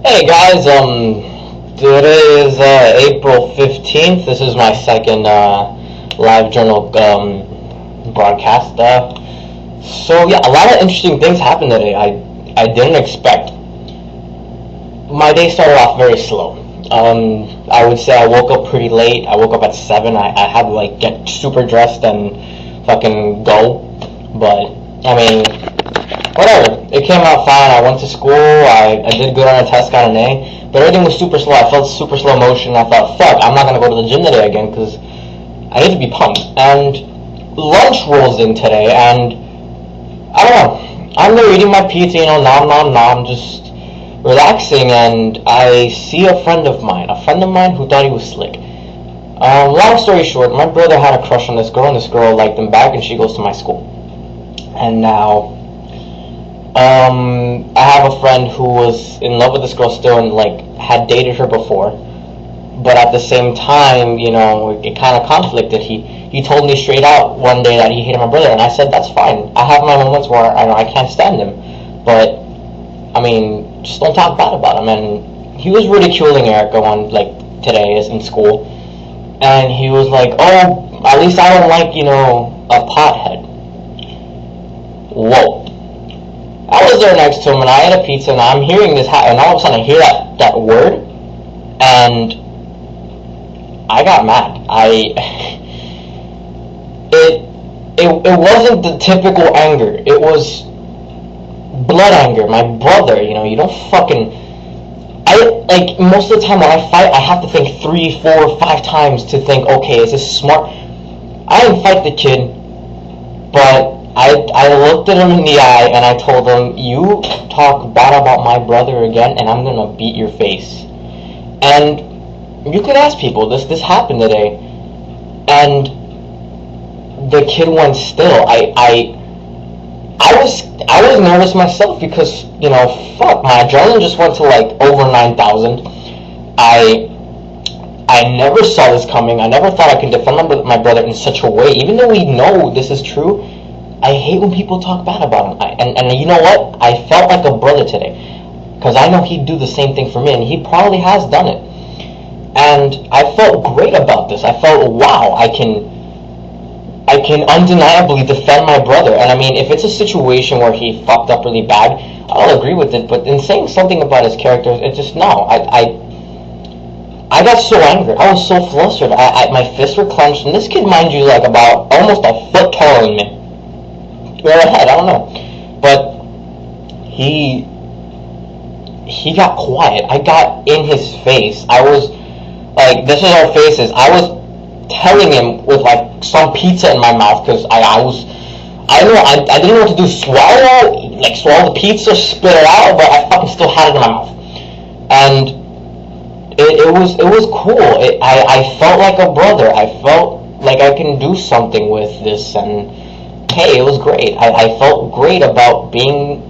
Hey guys, today is April 15th. This is my second live journal broadcast. So yeah, a lot of interesting things happened today. I didn't expect. My day started off very slow. I would say I woke up pretty late. I woke up at 7. I had to like get super dressed and fucking go. But I mean, whatever. It came out fine. I went to school. I did good on a test, got an A. But everything was super slow. I felt super slow motion. I thought, fuck, I'm not gonna go to the gym today again because I need to be pumped. And lunch rolls in today, and I don't know. I'm there eating my pizza, nom nom nom, just relaxing, and I see a friend of mine who thought he was slick. Long story short, my brother had a crush on this girl, and this girl liked him back, and she goes to my school. And now I have a friend who was in love with this girl still and like had dated her before, but at the same time, it kind of conflicted. He told me straight out one day that he hated my brother, and I said that's fine. I have my moments where I can't stand him, but I mean, just don't talk bad about him. And he was ridiculing Erica one like today in school, and he was like, "Oh, at least I don't like a pothead." Whoa. I was there next to him, and I had a pizza, and I'm hearing this, and all of a sudden I hear that word, and I got mad. It wasn't the typical anger. It was blood anger. My brother, you don't fucking. Like most of the time when I fight, I have to think 3, 4, 5 times to think, okay, is this smart? I didn't fight the kid, but I looked at him in the eye and I told him, you talk bad about my brother again and I'm gonna beat your face. And you could ask people, this happened today. And the kid went still. I was nervous myself because, fuck, my adrenaline just went to like over 9,000. I never saw this coming. I never thought I could defend my brother in such a way. Even though we know this is true, I hate when people talk bad about him. And you know what? I felt like a brother today. Because I know he'd do the same thing for me, and he probably has done it. And I felt great about this. I felt, wow, I can undeniably defend my brother. And I mean, if it's a situation where he fucked up really bad, I'll agree with it. But in saying something about his character, it's just, no. I got so angry. I was so flustered. My fists were clenched. And this kid, mind you, like about almost a foot taller than me. Or ahead, I don't know. But he got quiet. I got in his face. I was like, this is our faces. I was telling him with like some pizza in my mouth because I didn't know what to do. Swallow the pizza, spit it out, but I fucking still had it in my mouth. And it was cool. I felt like a brother. I felt like I can do something with this, and hey, it was great. I felt great about being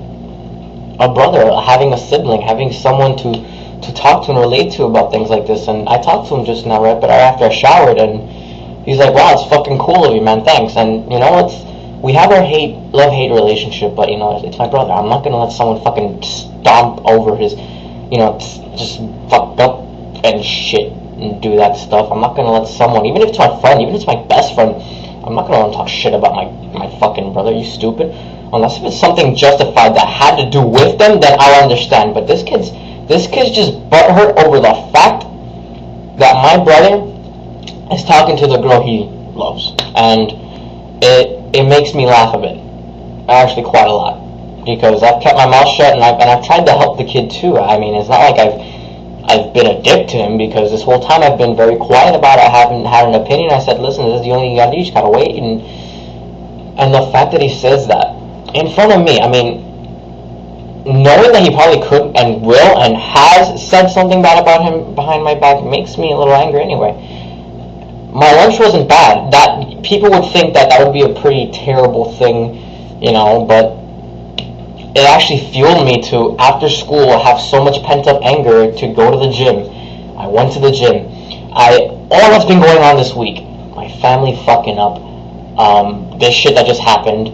a brother, having a sibling, having someone to talk to and relate to about things like this. And I talked to him just now, right after I showered, and he's like, wow, it's fucking cool of you, man, thanks. And we have our love-hate relationship, but it's my brother. I'm not gonna let someone fucking stomp over his, just fucked up and shit and do that stuff. I'm not gonna let someone, even if it's my friend, even if it's my best friend, I'm not gonna let him talk shit about my fucking brother. You stupid. Unless if it's something justified that had to do with them, then I'll understand. But this kid's just butthurt over the fact that my brother is talking to the girl he loves, and it makes me laugh a bit, actually quite a lot, because I've kept my mouth shut and I've tried to help the kid too. I mean, it's not like I've been a dick to him, because this whole time I've been very quiet about it. I haven't had an opinion. I said, listen, this is the only thing you gotta do. You just gotta wait. And the fact that he says that in front of me, I mean, knowing that he probably could and will and has said something bad about him behind my back makes me a little angry anyway. My lunch wasn't bad. That people would think that would be a pretty terrible thing, but it actually fueled me to, after school, have so much pent-up anger to go to the gym. I went to the gym. All that's been going on this week, my family fucking up, this shit that just happened,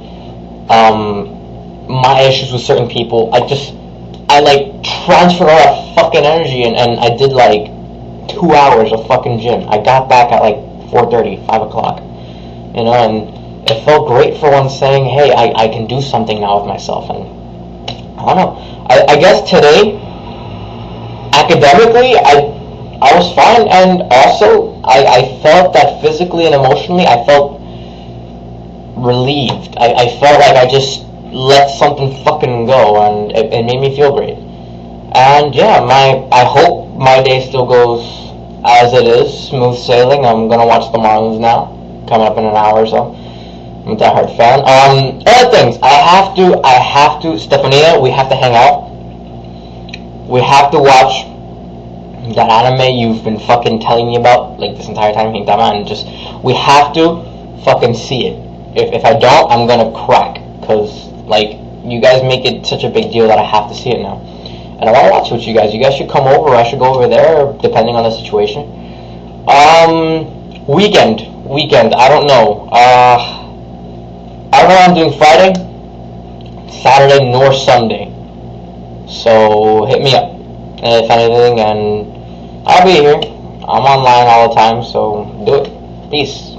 my issues with certain people, I like transferred all that fucking energy and I did like 2 hours of fucking gym. I got back at like 4:30, 5 o'clock. You know, and it felt great for once saying, hey, I can do something now with myself. And I don't know. I guess today, academically, I was fine, and also I felt that physically and emotionally, I felt relieved. I felt like I just let something fucking go, and it made me feel great. And yeah, I hope my day still goes as it is, smooth sailing. I'm gonna watch the Marlins now, coming up in an hour or so. I'm a diehard fan. Other things, I have to, Stephania, we have to hang out. We have to watch that anime you've been fucking telling me about, like, this entire time, Hintama, and just, we have to fucking see it. If I don't, I'm gonna crack, cause, like, you guys make it such a big deal that I have to see it now. And I wanna watch it with you guys. You guys should come over, or I should go over there, depending on the situation. Weekend, I don't know. I don't know what I'm doing Friday, Saturday, nor Sunday. So hit me up if anything, and I'll be here. I'm online all the time, so do it. Peace.